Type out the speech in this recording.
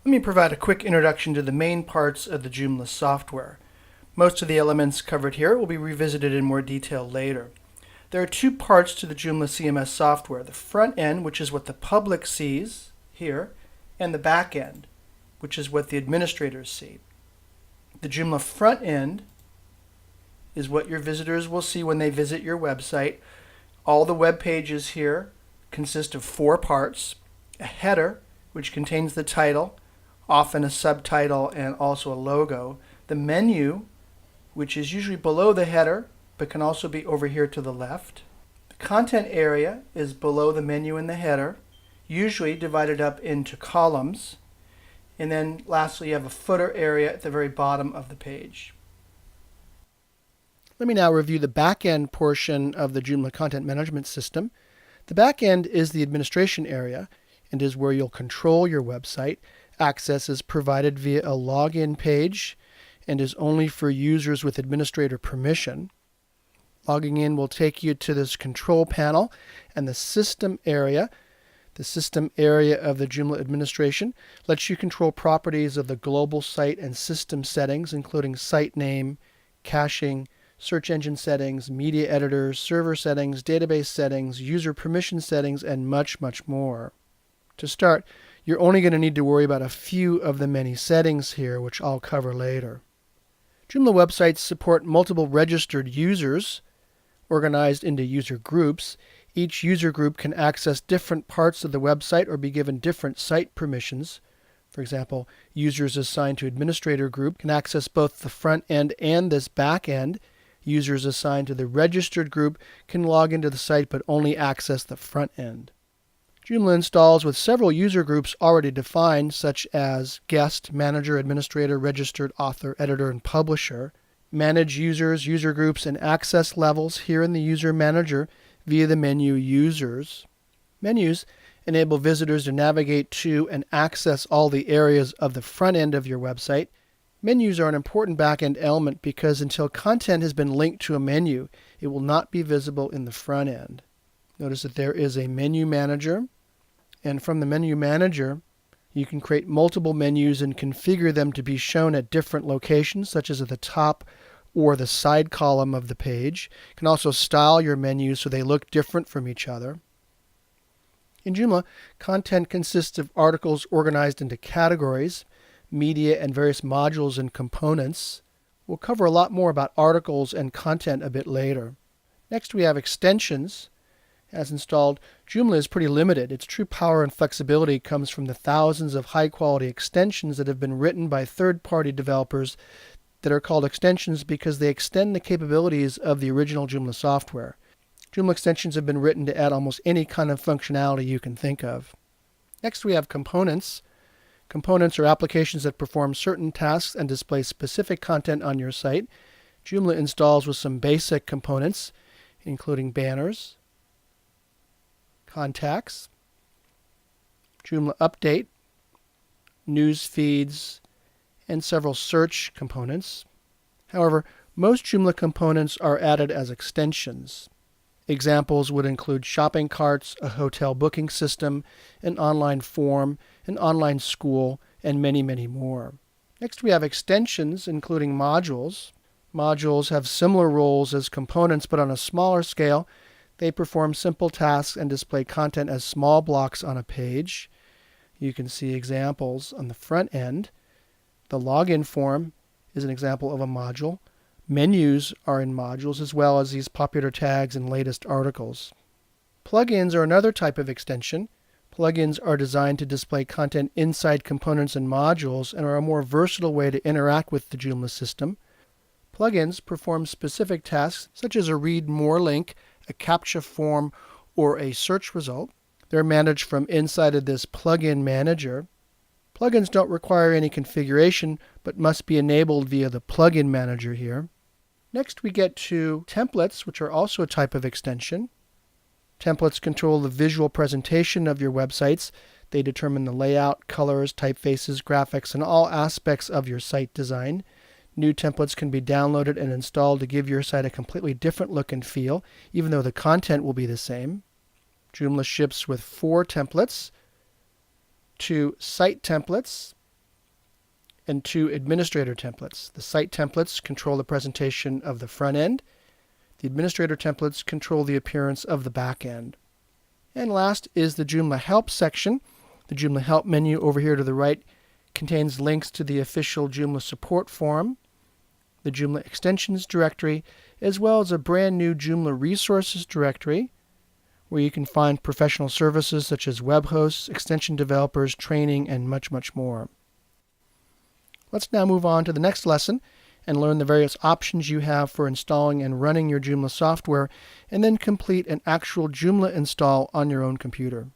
Let me provide a quick introduction to the main parts of the Joomla software. Most of the elements covered here will be revisited in more detail later. There are two parts to the Joomla CMS software: the front end, which is what the public sees here, and the back end, which is what the administrators see. The Joomla front end is what your visitors will see when they visit your website. All the web pages here consist of four parts: a header, which contains the title, often a subtitle and also a logo; the menu, which is usually below the header but can also be over here to the left; the content area is below the menu and the header, usually divided up into columns; and then lastly you have a footer area at the very bottom of the page. Let me now review the back-end portion of the Joomla content management system. The back end is the administration area and is where you'll control your website. Access is provided via a login page and is only for users with administrator permission. Logging in will take you to this control panel and the system area. The system area of the Joomla Administration lets you control properties of the global site and system settings, including site name, caching, search engine settings, media editors, server settings, database settings, user permission settings, and much, much more. To start, you're only going to need to worry about a few of the many settings here, which I'll cover later. Joomla websites support multiple registered users organized into user groups. Each user group can access different parts of the website or be given different site permissions. For example, users assigned to administrator group can access both the front end and this back end. Users assigned to the registered group can log into the site but only access the front end. Joomla installs with several user groups already defined, such as guest, manager, administrator, registered, author, editor, and publisher. Manage users, user groups, and access levels here in the user manager via the menu Users. Menus enable visitors to navigate to and access all the areas of the front end of your website. Menus are an important back-end element because until content has been linked to a menu, it will not be visible in the front end. Notice that there is a menu manager, and from the menu manager you can create multiple menus and configure them to be shown at different locations, such as at the top or the side column of the page. You can also style your menus so they look different from each other. In Joomla, content consists of articles organized into categories, media, and various modules and components. We'll cover a lot more about articles and content a bit later. Next we have extensions. As installed, Joomla is pretty limited. Its true power and flexibility comes from the thousands of high-quality extensions that have been written by third-party developers that are called extensions because they extend the capabilities of the original Joomla software. Joomla extensions have been written to add almost any kind of functionality you can think of. Next we have components. Components are applications that perform certain tasks and display specific content on your site. Joomla installs with some basic components, including banners, contacts, Joomla Update, news feeds, and several search components. However, most Joomla components are added as extensions. Examples would include shopping carts, a hotel booking system, an online form, an online school, and many, many more. Next we have extensions, including modules. Modules have similar roles as components, but on a smaller scale. They perform simple tasks and display content as small blocks on a page. You can see examples on the front end. The login form is an example of a module. Menus are in modules, as well as these popular tags and latest articles. Plugins are another type of extension. Plugins are designed to display content inside components and modules and are a more versatile way to interact with the Joomla system. Plugins perform specific tasks such as a read more link, a CAPTCHA form, or a search result. They're managed from inside of this plugin manager. Plugins don't require any configuration, but must be enabled via the plugin manager here. Next we get to templates, which are also a type of extension. Templates control the visual presentation of your websites. They determine the layout, colors, typefaces, graphics, and all aspects of your site design. New templates can be downloaded and installed to give your site a completely different look and feel, even though the content will be the same. Joomla ships with 4 templates: 2 site templates, and 2 administrator templates. The site templates control the presentation of the front end. The administrator templates control the appearance of the back end. And last is the Joomla Help section. The Joomla Help menu over here to the right contains links to the official Joomla support forum, the Joomla extensions directory, as well as a brand new Joomla resources directory where you can find professional services such as web hosts, extension developers, training, and much, much more. Let's now move on to the next lesson and learn the various options you have for installing and running your Joomla software, and then complete an actual Joomla install on your own computer.